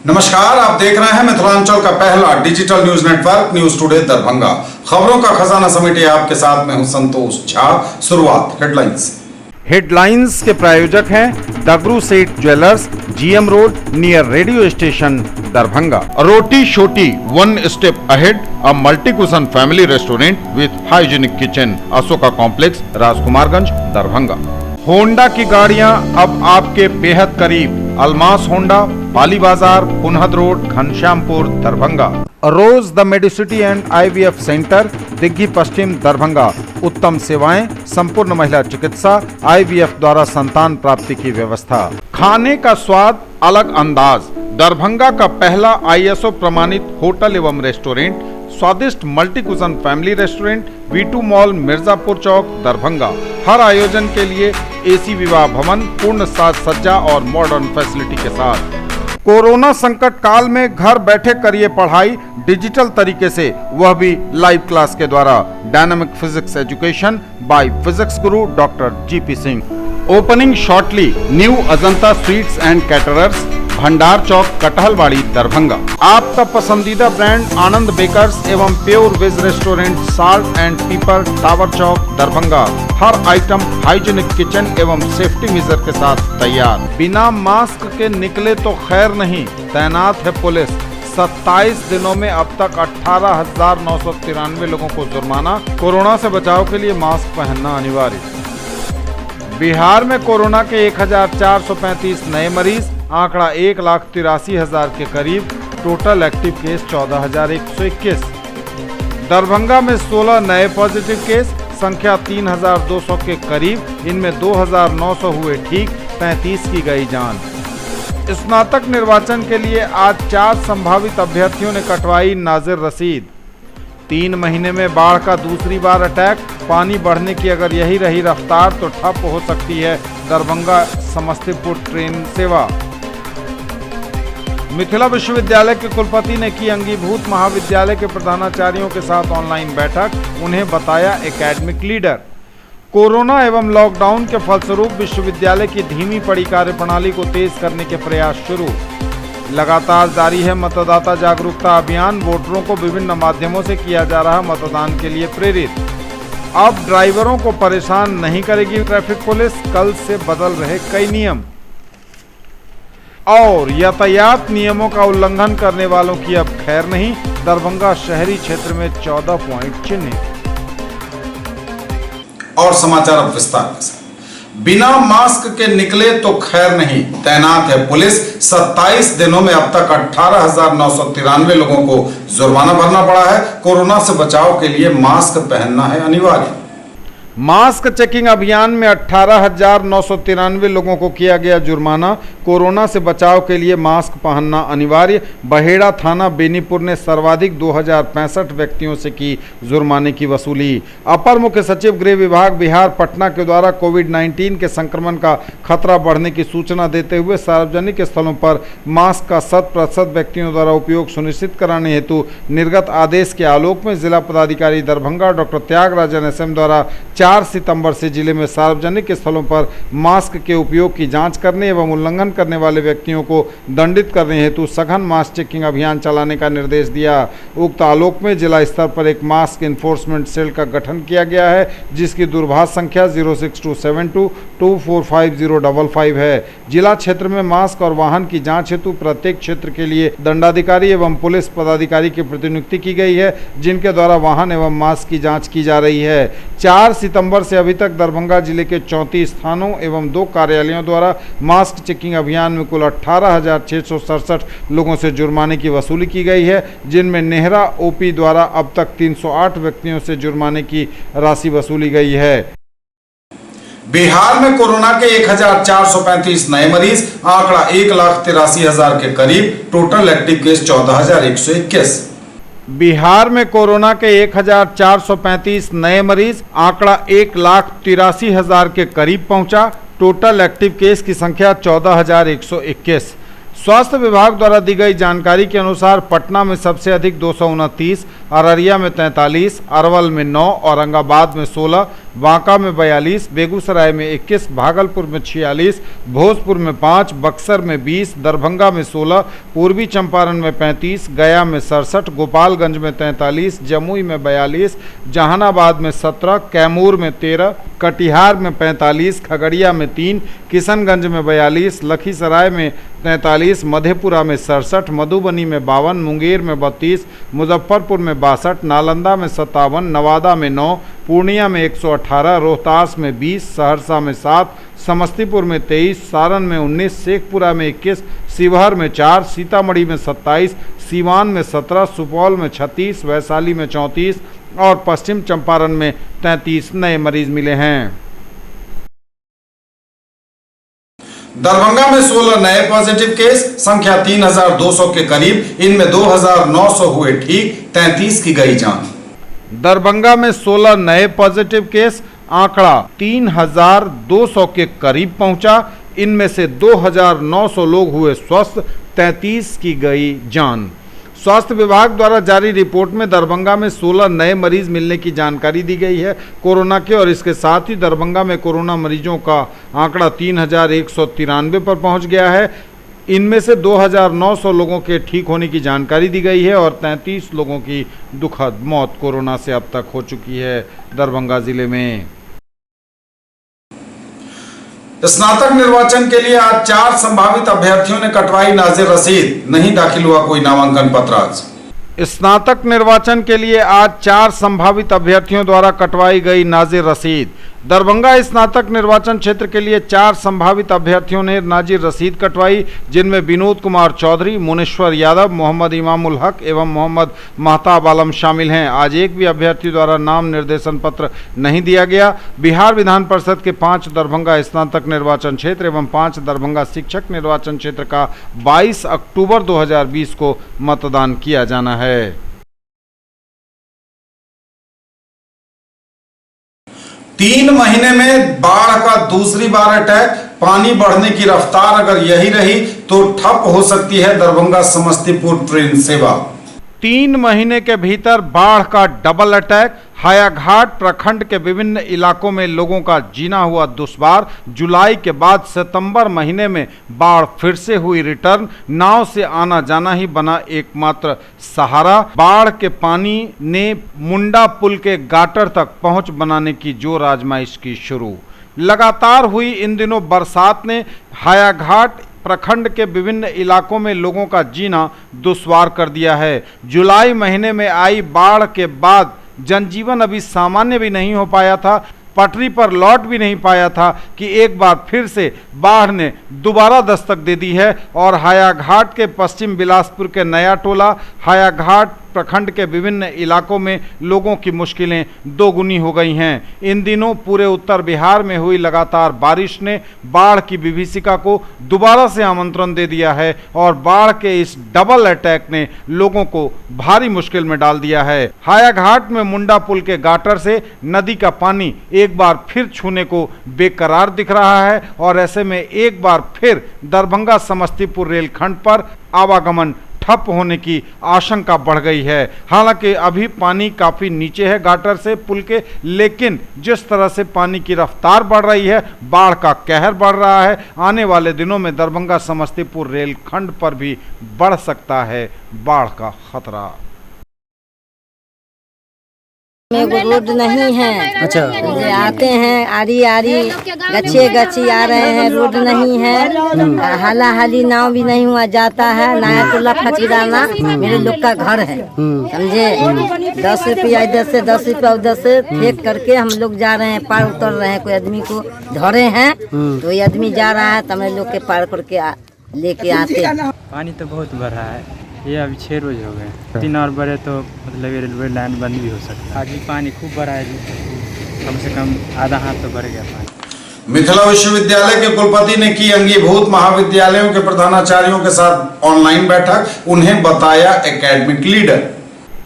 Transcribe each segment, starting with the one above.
नमस्कार, आप देख रहे हैं मिथिलांचल का पहला digital news network news today Darbhanga. खबरों का खजाना समेटे आपके साथ मैं हूं संतोष झा। शुरुआत हेडलाइंस के प्रायोजक हैं Dagru Seth jewellers, GM road near radio station Darbhanga. Roti Shoti one step ahead, a multi cuisine family restaurant with hygienic kitchen, Ashoka complex, Rajkumarganj, Darbhanga. Honda की गाड़ियां अब आपके बेहद करीब। Almas Honda, Pali Bazar, Punhad road, Ghanshyampur, Darbhanga. Rose the medicity and IVF centre, Digghi Paschim, Darbhanga. उत्तम सेवाएं, संपूर्ण महिला चिकित्सा, आईवीएफ द्वारा संतान प्राप्ति की व्यवस्था। खाने का स्वाद, अलग अंदाज। दरभंगा का पहला आईएसओ प्रमाणित होटल एवं रेस्टोरेंट, स्वादिष्ट multi cuisine family restaurant, V2 mall, Mirzapur Chowk, Darbhanga. हर आयोजन के लिए एसी विवाह भवन, पूर्ण साज सज्जा और मॉडर्न फैसिलिटी के साथ। कोरोना संकट काल में घर बैठे करिए पढ़ाई डिजिटल तरीके से, वह भी लाइव क्लास के द्वारा। Dynamic physics education by physics Guru doctor GP Singh. Opening shortly, new Ajanta sweets and caterers, Bhandar Chowk, Kathalwari, Darbhanga. आपका पसंदीदा ब्रांड आनंद बेकर्स एवं pure veg restaurant, salt and pepper, tower Chowk, Darbhanga. हर आइटम हाइजीनिक किचन एवं सेफ्टी मेजर के साथ तैयार। बिना मास्क के निकले तो खैर नहीं, तैनात है पुलिस। 27 दिनों में अब तक 18,993 लोगों को जुर्माना। कोरोना से बचाव के लिए मास्क पहनना अनिवार्य। बिहार में कोरोना के 1,435 नए मरीज, आंकड़ा 1,83,000 के करीब। Total active case 14,121। दरभंगा में 16 नए पॉजिटिव केस, संख्या 3,200 के करीब। इनमें 2,900 हुए ठीक, 33 की गई जान। स्नातक निर्वाचन के लिए आज 4 संभावित अभ्यर्थियों ने कटवाई नाजिर रसीद। 3 महीने में बाढ़ का दूसरी बार अटैक। पानी बढ़ने की अगर यही रही रफ्तार तो ठप हो सकती है दरभंगा समस्तीपुर ट्रेन सेवा। मिथिला विश्वविद्यालय के कुलपति ने की अंगीभूत महाविद्यालय के प्रधानाचार्यों के साथ ऑनलाइन बैठक, उन्हें बताया एकेडमिक लीडर। कोरोना एवं लॉकडाउन के फलस्वरूप विश्वविद्यालय की धीमी पड़ी कार्यप्रणाली को तेज करने के प्रयास शुरू। लगातार जारी है मतदाता जागरूकता अभियान, वोटरों को विभिन्न माध्यमों से किया जा रहा मतदान के लिए प्रेरित। अब ड्राइवरों को परेशान नहीं करेगी ट्रैफिक पुलिस, कल से बदल रहे कई नियम। और यातायात नियमों का उल्लंघन करने वालों की अब खैर नहीं, दरभंगा शहरी क्षेत्र में 14 पॉइंट चिन्हित। और समाचार अब विस्तार से। बिना मास्क के निकले तो खैर नहीं, तैनात है पुलिस। 27 दिनों में अब तक 18,993 लोगों को जुर्माना भरना पड़ा है। कोरोना से बचाव के लिए मास्क पहनना है अनिवार्य। मास्क चेकिंग अभियान में 18,993 लोगों को किया गया जुर्माना। कोरोना से बचाव के लिए मास्क पहनना अनिवार्य। बहेड़ा थाना बेनीपुर ने सर्वाधिक 2,065 व्यक्तियों से की जुर्माने की वसूली। अपर मुख्य सचिव गृह विभाग बिहार पटना के द्वारा कोविड-19 के संक्रमण का खतरा बढ़ने की सूचना देते हुए सार्वजनिक स्थलों पर मास्क का 100% व्यक्तियों द्वारा उपयोग सुनिश्चित कराने हेतु निर्गत आदेश के आलोक में जिला पदाधिकारी दरभंगा डॉक्टर त्यागराजन SM द्वारा 4 सितंबर से जिले में सार्वजनिक स्थलों पर मास्क के उपयोग की जांच करने एवं उल्लंघन करने वाले व्यक्तियों को दंडित करने हेतु सघन मास्क चेकिंग अभियान चलाने का निर्देश दिया। उक्त आलोक में जिला स्तर पर एक मास्क इन्फोर्समेंट सेल का गठन किया गया है, जिसकी दूरभाष संख्या 062722455055 है। जिला क्षेत्र में मास्क और वाहन की जाँच हेतु प्रत्येक क्षेत्र के लिए दंडाधिकारी एवं पुलिस पदाधिकारी की प्रतिनियुक्ति की गई है, जिनके द्वारा वाहन एवं मास्क की जाँच की जा रही है। 4 सितंबर से अभी तक दरभंगा जिले के 34 थानों एवं 2 कार्यालयों द्वारा मास्क चेकिंग अभियान में कुल 18,667 लोगों से जुर्माने की वसूली की गई है, जिनमें नेहरा OP द्वारा अब तक 308 व्यक्तियों से जुर्माने की राशि वसूली गई है। बिहार में कोरोना के 1,435 नए मरीज, आंकड़ा 1,83,000 के करीब। Total active case 14,121। बिहार में कोरोना के 1,435 नए मरीज, आंकड़ा 1,83,000 के करीब पहुंचा। टोटल एक्टिव केस की संख्या 14,121। स्वास्थ्य विभाग द्वारा दी गई जानकारी के अनुसार पटना में सबसे अधिक 229, अररिया में 43, अरवल में 9, औरंगाबाद में 16, बांका में 42, बेगूसराय में 21, भागलपुर में 46, भोजपुर में 5, बक्सर में 20, दरभंगा में 16, पूर्वी चंपारण में 35, गया में 67, गोपालगंज में 43, जमुई में 42, जहानाबाद में 17, कैमूर में 13, कटिहार में 45, खगड़िया में 3, किशनगंज में 42, लखीसराय में 43, मधेपुरा में 67, मधुबनी में 52, मुंगेर में 32, मुजफ्फरपुर में 62, नालंदा में 57, नवादा में 9, पूर्णिया में 118, रोहतास में 20, सहरसा में 7, समस्तीपुर में 23, सारण में 19, शेखपुरा में 21, शिवहर में 4, सीतामढ़ी में 27, सीवान में 17, सुपौल में 36, वैशाली में 34 और पश्चिम चंपारण में 33 नए मरीज मिले हैं। दरभंगा में 16 नए पॉजिटिव केस, संख्या 3200 के करीब, इनमें 2900 हुए ठीक, 33 की गई जान। दरभंगा में 16 नए पॉजिटिव केस, आंकड़ा 3200 के करीब पहुंचा, इनमें से 2900 लोग हुए स्वस्थ, 33 की गई जान। स्वास्थ्य विभाग द्वारा जारी रिपोर्ट में दरभंगा में 16 नए मरीज मिलने की जानकारी दी गई है कोरोना के, और इसके साथ ही दरभंगा में कोरोना मरीजों का आंकड़ा 3193 पर पहुंच गया है। इनमें से 2900 लोगों के ठीक होने की जानकारी दी गई है और 33 लोगों की दुखद मौत कोरोना से अब तक हो चुकी है दरभंगा जिले में। स्नातक निर्वाचन के लिए आज 4 संभावित अभ्यर्थियों ने कटवाई नाजिर रसीद, नहीं दाखिल हुआ कोई नामांकन पत्र। आज स्नातक निर्वाचन के लिए आज 4 संभावित अभ्यर्थियों द्वारा कटवाई गई नाजिर रसीद। दरभंगा स्नातक निर्वाचन क्षेत्र के लिए 4 संभावित अभ्यर्थियों ने नाजिर रसीद कटवाई, जिनमें विनोद कुमार चौधरी, मुनेश्वर यादव, मोहम्मद इमामुल हक एवं मोहम्मद महताब आलम शामिल हैं। आज एक भी अभ्यर्थी द्वारा नाम निर्देशन पत्र नहीं दिया गया। बिहार विधान परिषद के 5 दरभंगा स्नातक निर्वाचन क्षेत्र एवं 5 दरभंगा शिक्षक निर्वाचन क्षेत्र का 22 अक्टूबर 2020 को मतदान किया जाना है। 3 महीने में बाढ़ का दूसरी बार अटैक, पानी बढ़ने की रफ्तार अगर यही रही तो ठप हो सकती है दरभंगा समस्तीपुर ट्रेन सेवा। 3 महीने के भीतर बाढ़ का डबल अटैक, हायाघाट प्रखंड के विभिन्न इलाकों में लोगों का जीना हुआ दुश्वार। जुलाई के बाद सितंबर महीने में बाढ़ फिर से हुई रिटर्न, नाव से आना जाना ही बना एकमात्र सहारा। बाढ़ के पानी ने मुंडा पुल के गाटर तक पहुंच बनाने की जोर आजमाइश की शुरू। लगातार हुई इन दिनों बरसात ने हायाघाट प्रखंड के विभिन्न इलाकों में लोगों का जीना दुश्वार कर दिया है। जुलाई महीने में आई बाढ़ के बाद जनजीवन अभी सामान्य भी नहीं हो पाया था, पटरी पर लौट भी नहीं पाया था कि एक बार फिर से बाढ़ ने दोबारा दस्तक दे दी है और हायाघाट के पश्चिम बिलासपुर के नया टोला, हायाघाट प्रखंड के विभिन्न इलाकों में लोगों की मुश्किलें दोगुनी हो गई हैं। इन दिनों पूरे उत्तर बिहार में हुई लगातार बारिश ने बाढ़ की विभीषिका को दोबारा से आमंत्रण दे दिया है और बाढ़ के इस डबल अटैक ने लोगों को भारी मुश्किल में डाल दिया है। हायाघाट में मुंडा पुल के गाटर से नदी का पानी एक बार फिर छूने को बेकरार दिख रहा है और ऐसे में एक बार फिर दरभंगा समस्तीपुर रेलखंड पर आवागमन ठप होने की आशंका बढ़ गई है। हालांकि अभी पानी काफ़ी नीचे है गाटर से पुल के, लेकिन जिस तरह से पानी की रफ्तार बढ़ रही है, बाढ़ का कहर बढ़ रहा है, आने वाले दिनों में दरभंगा समस्तीपुर रेलखंड पर भी बढ़ सकता है बाढ़ का खतरा। में रोड नहीं है। अच्छा, जे आते हैं आरी आरी गच्छे गच्छी आ रहे हैं, रोड नहीं है। हाला हाली नाव भी नहीं हुआ जाता है, नया टोला फचीराना मेरे लोग का घर है, समझे। 10 रुपया इधर से 10 रुपया उधर से फेंक करके हम लोग जा रहे हैं, पार उतर रहे हैं। कोई आदमी को धरे हैं तो ये आदमी जा रहा है तो हम लोग के पार करके लेके आते हैं। पानी तो बहुत भरा है, ये अभी 6 रोज हो गए। 3 और बड़े तो मतलब रेलवे लाइन बंद भी हो सकता है। आज भी पानी खूब भरा है, कम से कम आधा हाथ तो भर गया पानी। मिथिला विश्वविद्यालय के कुलपति ने की अंगीभूत महाविद्यालयों के प्रधानाचार्यों के साथ ऑनलाइन बैठक, उन्हें बताया एकेडमिक लीडर।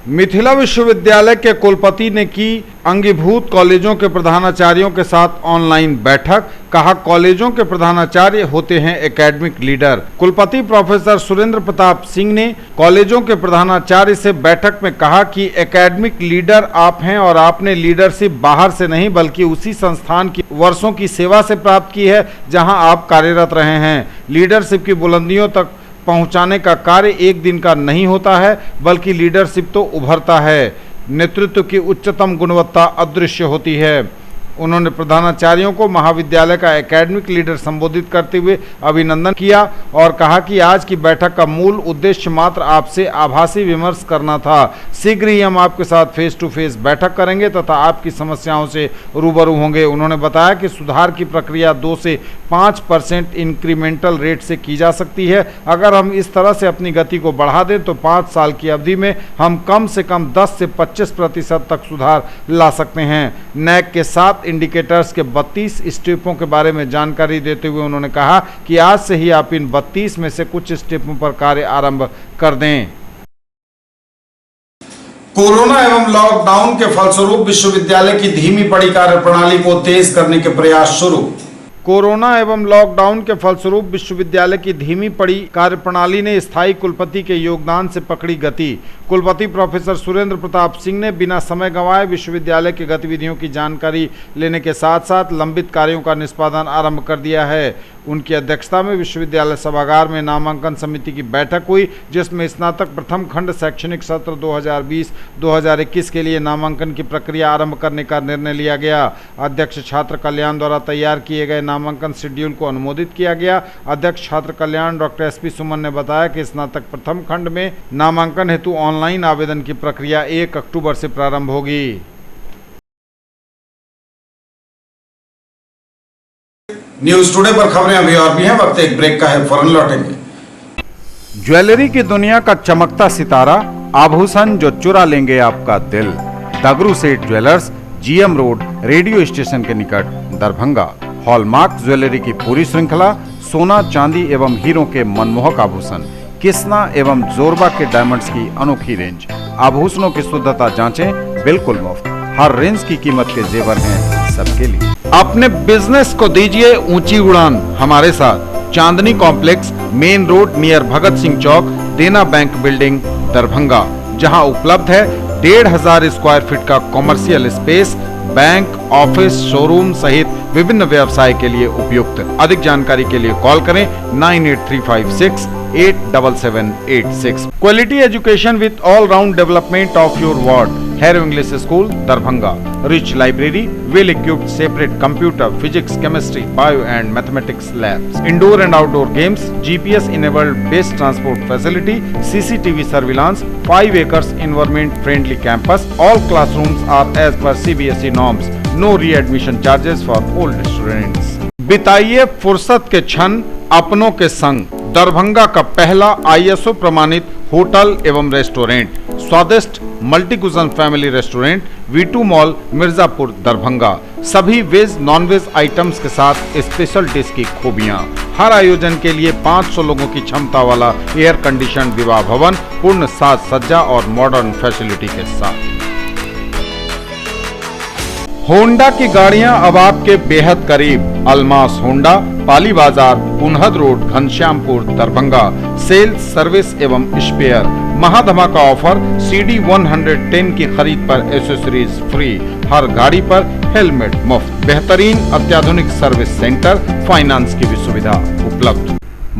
मिथिला विश्वविद्यालय के कुलपति ने की अंगीभूत कॉलेजों के प्रधानाचार्यों के साथ ऑनलाइन बैठक। कहा, कॉलेजों के प्रधानाचार्य होते हैं एकेडमिक लीडर। कुलपति प्रोफेसर सुरेंद्र प्रताप सिंह ने कॉलेजों के प्रधानाचार्य से बैठक में कहा कि एकेडमिक लीडर आप हैं और आपने लीडरशिप बाहर से नहीं बल्कि उसी संस्थान की वर्षों की सेवा से प्राप्त की है जहां आप कार्यरत रहे हैं। लीडरशिप की बुलंदियों तक पहुंचाने का कार्य एक दिन का नहीं होता है बल्कि लीडरशिप तो उभरता है। नेतृत्व की उच्चतम गुणवत्ता अदृश्य होती है। उन्होंने प्रधानाचार्यों को महाविद्यालय का एकेडमिक लीडर संबोधित करते हुए अभिनंदन किया और कहा कि आज की बैठक का मूल उद्देश्य मात्र आपसे आभासी विमर्श करना था। शीघ्र ही हम आपके साथ फेस टू फेस बैठक करेंगे तथा आपकी समस्याओं से रूबरू होंगे। उन्होंने बताया कि सुधार की प्रक्रिया 2 से 5% इंक्रीमेंटल रेट से की जा सकती है। अगर हम इस तरह से अपनी गति को बढ़ा दें तो 5 साल की अवधि में हम कम से कम 10 से 25% तक सुधार ला सकते हैं। नैक के साथ इंडिकेटर्स के 32 स्टेपों के बारे में जानकारी देते हुए उन्होंने कहा कि आज से ही आप इन 32 में से कुछ स्टेपों पर कार्य आरंभ कर दें। कोरोना एवं लॉकडाउन के फलस्वरूप विश्वविद्यालय की धीमी पड़ी कार्यप्रणाली को तेज करने के प्रयास शुरू। कोरोना एवं लॉकडाउन के फलस्वरूप विश्वविद्यालय की धीमी पड़ी कार्यप्रणाली ने स्थायी कुलपति के योगदान से पकड़ी गति। कुलपति प्रोफेसर सुरेंद्र प्रताप सिंह ने बिना समय गंवाए विश्वविद्यालय की गतिविधियों की जानकारी लेने के साथ साथ लंबित कार्यों का निष्पादन आरंभ कर दिया है। उनकी अध्यक्षता में विश्वविद्यालय सभागार में नामांकन समिति की बैठक हुई जिसमें स्नातक प्रथम खंड शैक्षणिक सत्र 2020-2021 के लिए नामांकन की प्रक्रिया आरंभ करने का निर्णय लिया गया। अध्यक्ष छात्र कल्याण द्वारा तैयार किए गए नामांकन शेड्यूल को अनुमोदित किया गया। अध्यक्ष छात्र कल्याण डॉक्टर SP सुमन ने बताया कि स्नातक प्रथम खंड में नामांकन हेतु ऑनलाइन आवेदन की प्रक्रिया 1 अक्टूबर से प्रारंभ होगी। न्यूज टुडे पर खबरें अभी और भी हैं, वक्त एक ब्रेक का है, फौरन लौटेंगे। ज्वेलरी की दुनिया का चमकता सितारा, आभूषण जो चुरा लेंगे आपका दिल। दगरू Seth jewellers, GM road, radio station के निकट, दरभंगा। हॉलमार्क ज्वेलरी की पूरी श्रृंखला, सोना चांदी एवं हीरों के मनमोहक आभूषण, किस्ना एवं जोरबा के डायमंड्स की अनोखी रेंज। आभूषणों की शुद्धता जांचें, बिल्कुल मुफ्त। हर रेंज की कीमत के जेवर हैं सबके लिए। अपने बिजनेस को दीजिए ऊंची उड़ान हमारे साथ। चांदनी complex, main road near Bhagat Singh चौक, देना बैंक बिल्डिंग, दरभंगा, जहां उपलब्ध है 1500 स्क्वायर फीट का commercial space, bank, office, showroom सहित विभिन्न व्यवसाय के लिए उपयुक्त। अधिक जानकारी के लिए कॉल करें 9835687786। Quality education with all round development of your ward. Harrow English school, Darbhanga. Rich library, well equipped separate computer, physics, chemistry, bio and mathematics labs, indoor and outdoor games, GPS enabled best transport facility, CCTV surveillance, 5 acres environment friendly campus. All classrooms are as per CBSE norms. No readmission charges for old students. बिताइए फुर्सत के क्षण अपनों के संग। दरभंगा का पहला ISO प्रमाणित hotel एवं रेस्टोरेंट, स्वादिष्ट multi cuisine family restaurant, V2 mall, Mirzapur, Darbhanga. सभी वेज नॉन वेज आइटम्स के साथ स्पेशल डिश की खूबियां। हर आयोजन के लिए 500 लोगों की क्षमता वाला एयर कंडीशन विवाह भवन, पूर्ण साज सज्जा और मॉडर्न फैसिलिटी के साथ। होंडा की गाड़ियां अब आपके बेहद करीब। Almas Honda, Pali Bazar, Punhad road, Ghanshyampur, Darbhanga. Sales, service एवं स्पेयर। महाधमाका ऑफर, CD 110 की खरीद पर एसेसरीज फ्री। हर गाड़ी पर हेलमेट मुफ्त। बेहतरीन अत्याधुनिक सर्विस सेंटर, फाइनेंस की भी सुविधा उपलब्ध।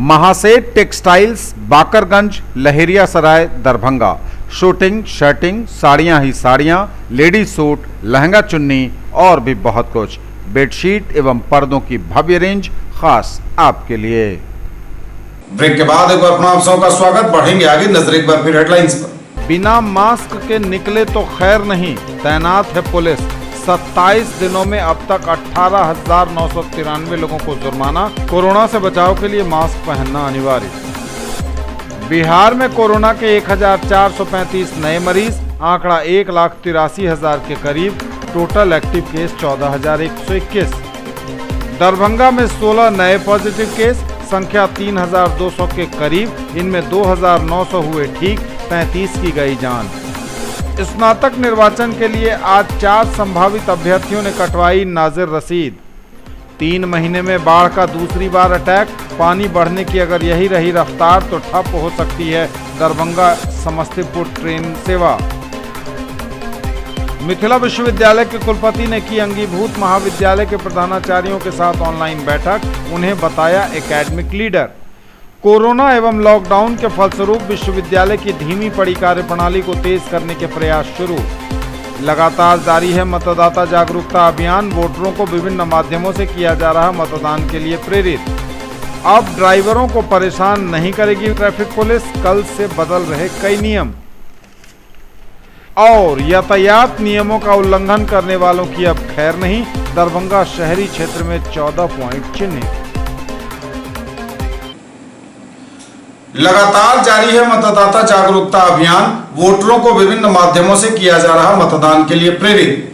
महासेठ टेक्सटाइल्स, बाकरगंज, लहेरिया सराय, दरभंगा। शूटिंग, शर्टिंग, साड़ियां ही साड़ियां, लेडीज सूट, लहंगा चुन्नी और भी बहुत कुछ। बेडशीट एवं पर्दों की भव्य रेंज खास आपके लिए। ब्रेक के बाद एक बार अपना आप सबका स्वागत। बढ़ेंगे आगे, नजर एक बार फिर हेडलाइंस पर। बिना मास्क के निकले तो खैर नहीं, तैनात है पुलिस। 27 दिनों में अब तक 18,993 लोगों को जुर्माना। कोरोना से बचाव के लिए मास्क पहनना अनिवार्य। बिहार में कोरोना के 1,435 नए मरीज, आंकड़ा 1,83,000 के करीब। Total active case 14,121। दरभंगा में 16 नए पॉजिटिव केस, संख्या 3,200 के करीब। इनमें 2,900 हुए ठीक, 35 की गई जान। स्नातक निर्वाचन के लिए आज 4 संभावित अभ्यर्थियों ने कटवाई नाजिर रसीद। 3 महीने में बाढ़ का दूसरी बार अटैक, पानी बढ़ने की अगर यही रही रफ्तार तो ठप हो सकती है दरभंगा समस्तीपुर ट्रेन सेवा। मिथिला विश्वविद्यालय के कुलपति ने की अंगीभूत महाविद्यालय के प्रधानाचार्यों के साथ ऑनलाइन बैठक, उन्हें बताया एकेडमिक लीडर। कोरोना एवं लॉकडाउन के फलस्वरूप विश्वविद्यालय की धीमी पड़ी कार्यप्रणाली को तेज करने के प्रयास शुरू। लगातार जारी है मतदाता जागरूकता अभियान, वोटरों को विभिन्न माध्यमों से किया जा रहा मतदान के लिए प्रेरित। अब ड्राइवरों को परेशान नहीं करेगी ट्रैफिक पुलिस, कल से बदल रहे कई नियम। और यातायात नियमों का उल्लंघन करने वालों की अब खैर नहीं, दरभंगा शहरी क्षेत्र में 14 पॉइंट चिन्हित। लगातार जारी है मतदाता जागरूकता अभियान, वोटरों को विभिन्न माध्यमों से किया जा रहा मतदान के लिए प्रेरित।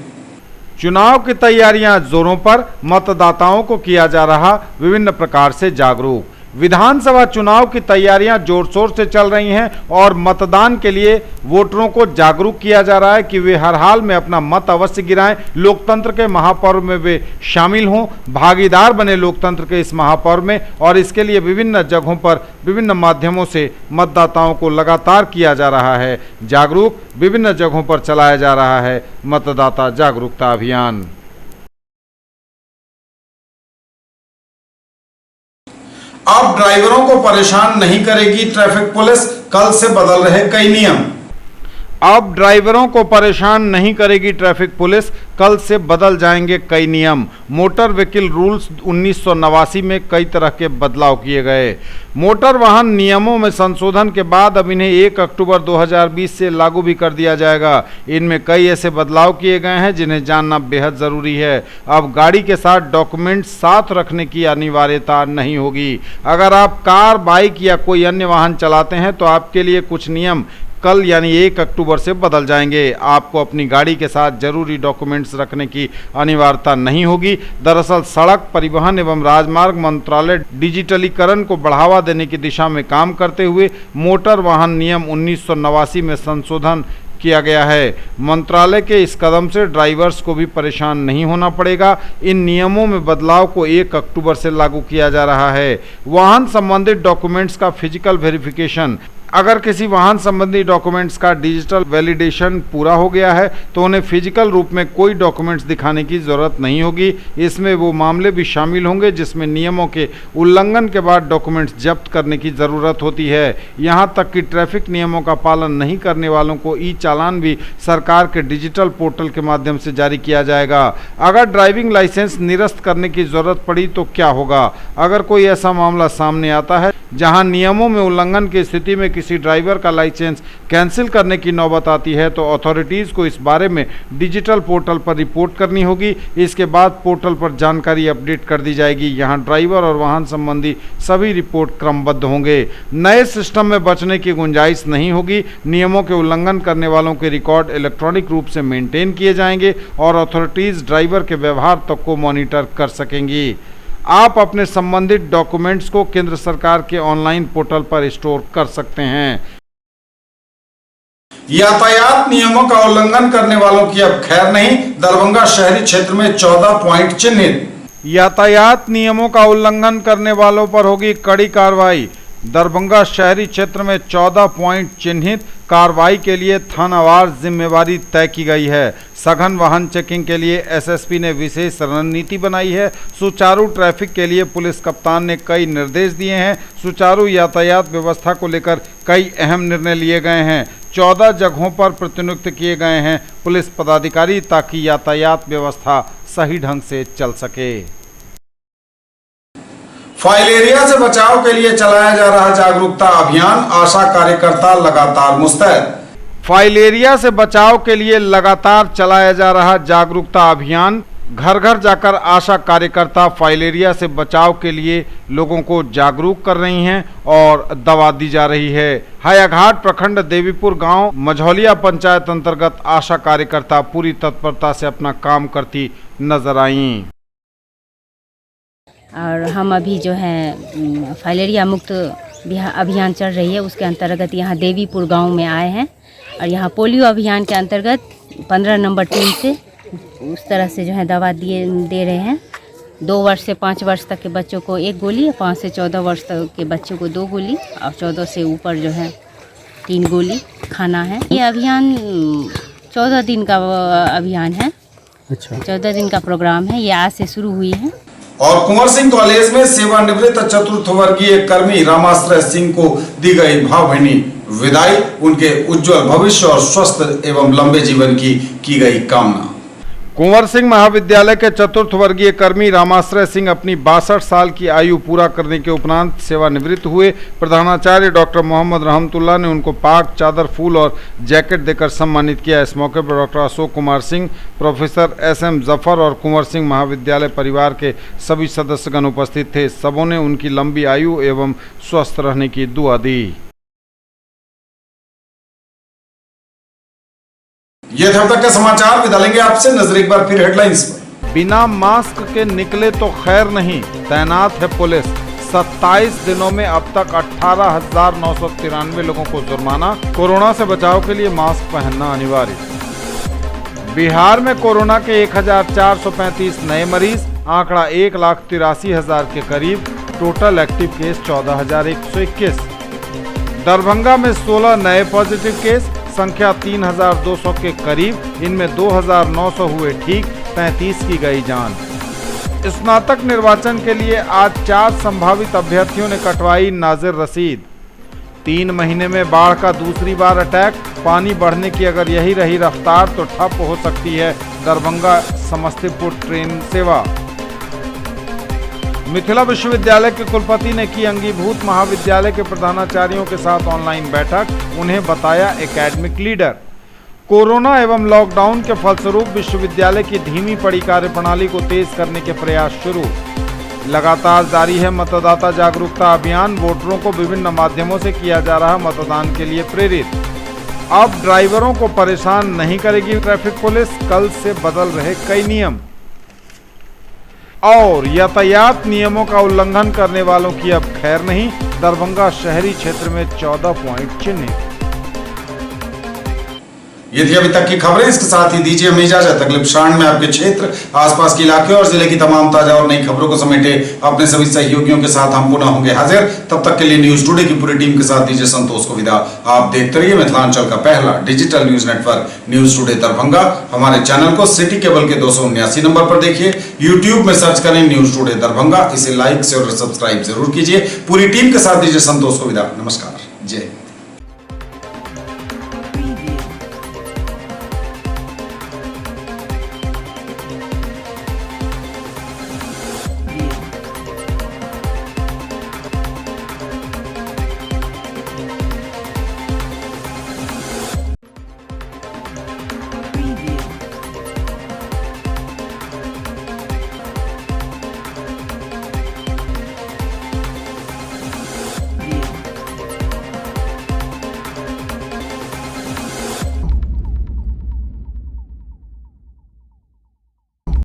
चुनाव की तैयारियां जोरों पर, मतदाताओं को किया जा रहा विभिन्न प्रकार से जागरूक। विधानसभा चुनाव की तैयारियां जोर शोर से चल रही हैं और मतदान के लिए वोटरों को जागरूक किया जा रहा है कि वे हर हाल में अपना मत अवश्य गिराएं, लोकतंत्र के महापर्व में वे शामिल हों, भागीदार बने लोकतंत्र के इस महापर्व में। और इसके लिए विभिन्न जगहों पर विभिन्न माध्यमों से मतदाताओं को लगातार किया जा रहा है जागरूक, विभिन्न जगहों पर चलाया जा रहा है मतदाता जागरूकता अभियान। अब ड्राइवरों को परेशान नहीं करेगी ट्रैफिक पुलिस, कल से बदल रहे कई नियम। अब ड्राइवरों को परेशान नहीं करेगी ट्रैफिक पुलिस, कल से बदल जाएंगे कई नियम। मोटर व्हीकल रूल्स 1989 में कई तरह के बदलाव किए गए। मोटर वाहन नियमों में संशोधन के बाद अब इन्हें 1 अक्टूबर 2020 से लागू भी कर दिया जाएगा। इनमें कई ऐसे बदलाव किए गए हैं जिन्हें जानना बेहद ज़रूरी है। अब गाड़ी के साथ डॉक्यूमेंट साथ रखने की अनिवार्यता नहीं होगी। अगर आप कार, बाइक या कोई अन्य वाहन चलाते हैं तो आपके लिए कुछ नियम कल यानी 1 अक्टूबर से बदल जाएंगे। आपको अपनी गाड़ी के साथ जरूरी डॉक्यूमेंट्स रखने की अनिवार्यता नहीं होगी। दरअसल सड़क परिवहन एवं राजमार्ग मंत्रालय डिजिटलीकरण को बढ़ावा देने की दिशा में काम करते हुए मोटर वाहन नियम 1989 में संशोधन किया गया है। मंत्रालय के इस कदम से ड्राइवर्स को भी परेशान नहीं होना पड़ेगा। इन नियमों में बदलाव को 1 अक्टूबर से लागू किया जा रहा है। वाहन संबंधित डॉक्यूमेंट्स का फिजिकल वेरिफिकेशन, अगर किसी वाहन संबंधी डॉक्यूमेंट्स का डिजिटल वैलिडेशन पूरा हो गया है तो उन्हें फिजिकल रूप में कोई डॉक्यूमेंट्स दिखाने की ज़रूरत नहीं होगी। इसमें वो मामले भी शामिल होंगे जिसमें नियमों के उल्लंघन के बाद डॉक्यूमेंट्स जब्त करने की ज़रूरत होती है। यहाँ तक कि ट्रैफिक नियमों का पालन नहीं करने वालों को ई चालान भी सरकार के डिजिटल पोर्टल के माध्यम से जारी किया जाएगा। अगर ड्राइविंग लाइसेंस निरस्त करने की ज़रूरत पड़ी तो क्या होगा? अगर कोई ऐसा मामला सामने आता है जहां नियमों में उल्लंघन की स्थिति में किसी ड्राइवर का लाइसेंस कैंसिल करने की नौबत आती है तो अथॉरिटीज़ को इस बारे में डिजिटल पोर्टल पर रिपोर्ट करनी होगी। इसके बाद पोर्टल पर जानकारी अपडेट कर दी जाएगी। यहां ड्राइवर और वाहन संबंधी सभी रिपोर्ट क्रमबद्ध होंगे। नए सिस्टम में बचने की गुंजाइश नहीं होगी। नियमों के उल्लंघन करने वालों के रिकॉर्ड इलेक्ट्रॉनिक रूप से मेंटेन किए जाएंगे और अथॉरिटीज़ ड्राइवर के व्यवहार तक को मॉनिटर कर सकेंगी। आप अपने संबंधित डॉक्यूमेंट्स को केंद्र सरकार के ऑनलाइन पोर्टल पर स्टोर कर सकते हैं। यातायात नियमों का उल्लंघन करने वालों की अब खैर नहीं, दरभंगा शहरी क्षेत्र में 14 पॉइंट चिन्हित। यातायात नियमों का उल्लंघन करने वालों पर होगी कड़ी कार्रवाई। दरभंगा शहरी क्षेत्र में 14 पॉइंट चिन्हित। कार्रवाई के लिए थानावार जिम्मेवारी तय की गई है। सघन वाहन चेकिंग के लिए एसएसपी ने विशेष रणनीति बनाई है। सुचारू ट्रैफिक के लिए पुलिस कप्तान ने कई निर्देश दिए हैं। सुचारू यातायात व्यवस्था को लेकर कई अहम निर्णय लिए गए हैं। 14 जगहों पर प्रतिनियुक्त किए गए हैं पुलिस पदाधिकारी ताकि यातायात व्यवस्था सही ढंग से चल सके। फाइलेरिया से बचाव के लिए चलाया जा रहा जागरूकता अभियान, आशा कार्यकर्ता लगातार मुस्तैद। फाइलेरिया से बचाव के लिए लगातार चलाया जा रहा जागरूकता अभियान, घर घर जाकर आशा कार्यकर्ता फाइलेरिया से बचाव के लिए लोगों को जागरूक कर रही हैं और दवा दी जा रही है। हायाघाट प्रखंड देवीपुर गांव मझौलिया पंचायत अंतर्गत आशा कार्यकर्ता पूरी तत्परता से अपना काम करती नजर आईं। और हम अभी जो है फाइलेरिया मुक्त अभियान चल रही है उसके अंतर्गत यहाँ देवीपुर गांव में आए हैं और यहाँ पोलियो अभियान के अंतर्गत 15 नंबर टीम से उस तरह से जो है दवा दे रहे हैं। 2 वर्ष से 5 वर्ष तक के बच्चों को 1 गोली, 5 से 14 वर्ष तक के बच्चों को 2 गोली और 14 से ऊपर जो है 3 गोली खाना है। ये अभियान 14 दिन का अभियान है। अच्छा, 14 दिन का प्रोग्राम है। ये आज से शुरू हुई है। और कुंवर सिंह कॉलेज में सेवानिवृत्त चतुर्थ वर्गीय कर्मी रामाश्रय सिंह को दी गई भावभीनी विदाई। उनके उज्जवल भविष्य और स्वस्थ एवं लंबे जीवन की गई कामना। कुंवर सिंह महाविद्यालय के चतुर्थ वर्गीय कर्मी रामाश्रय सिंह अपनी 62 साल की आयु पूरा करने के उपरांत सेवानिवृत्त हुए। प्रधानाचार्य डॉक्टर मोहम्मद रहमतुल्लाह ने उनको पाक, चादर, फूल और जैकेट देकर सम्मानित किया। इस मौके पर doctor Ashok Kumar Singh, professor SM Zafar और कुंवर सिंह महाविद्यालय परिवार के सभी सदस्यगण उपस्थित थे। सबों ने उनकी लंबी आयु एवं स्वस्थ रहने की दुआ दी। ये थे अब तक के समाचार। विदा लेंगे आपसे। नजर एक बार फिर हेडलाइंस पर। बिना मास्क के निकले तो खैर नहीं, तैनात है पुलिस। 27 दिनों में अब तक 18,993 लोगों को जुर्माना। कोरोना से बचाव के लिए मास्क पहनना अनिवार्य। बिहार में कोरोना के 1,435 नए मरीज, आंकड़ा 1,83,000 के करीब। Total active case 14,121। दरभंगा में 16 नए पॉजिटिव केस, संख्या 3,200 के करीब। इनमें 2,900 हुए ठीक, 35 की गई जान। स्नातक निर्वाचन के लिए आज 4 संभावित अभ्यर्थियों ने कटवाई नाजिर रसीद। 3 महीने में बाढ़ का दूसरी बार अटैक। पानी बढ़ने की अगर यही रही रफ्तार तो ठप हो सकती है दरभंगा समस्तीपुर ट्रेन सेवा। मिथिला विश्वविद्यालय के कुलपति ने की अंगीभूत महाविद्यालय के प्रधानाचार्यों के साथ ऑनलाइन बैठक। उन्हें बताया एकेडमिक लीडर। कोरोना एवं लॉकडाउन के फलस्वरूप विश्वविद्यालय की धीमी पड़ी कार्यप्रणाली को तेज करने के प्रयास शुरू। लगातार जारी है मतदाता जागरूकता अभियान। वोटरों को विभिन्न माध्यमों से किया जा रहा मतदान के लिए प्रेरित। अब ड्राइवरों को परेशान नहीं करेगी ट्रैफिक पुलिस। कल से बदल रहे कई नियम। और यातायात नियमों का उल्लंघन करने वालों की अब खैर नहीं। दरभंगा शहरी क्षेत्र में 14 पॉइंट चिन्हित। ये थी अभी तक की खबरें। इसके साथ ही दीजिए हमें इजाजत। अगले क्षण में आपके क्षेत्र, आसपास के इलाके और जिले की तमाम ताजा और नई खबरों को समेटे अपने सभी सहयोगियों के साथ हम पुनः होंगे हाजिर। तब तक के लिए न्यूज टुडे की पूरी टीम के साथ दीजिए संतोष को विदा। आप देखते रहिए मिथिलांचल का पहला digital news network news today Darbhanga. हमारे चैनल को सिटी केबल के 279 नंबर पर देखिए। यूट्यूब में सर्च करें न्यूज टुडे दरभंगा। इसे लाइक से और सब्सक्राइब जरूर कीजिए। पूरी टीम के साथ दीजिए संतोष को विदा। नमस्कार। जय।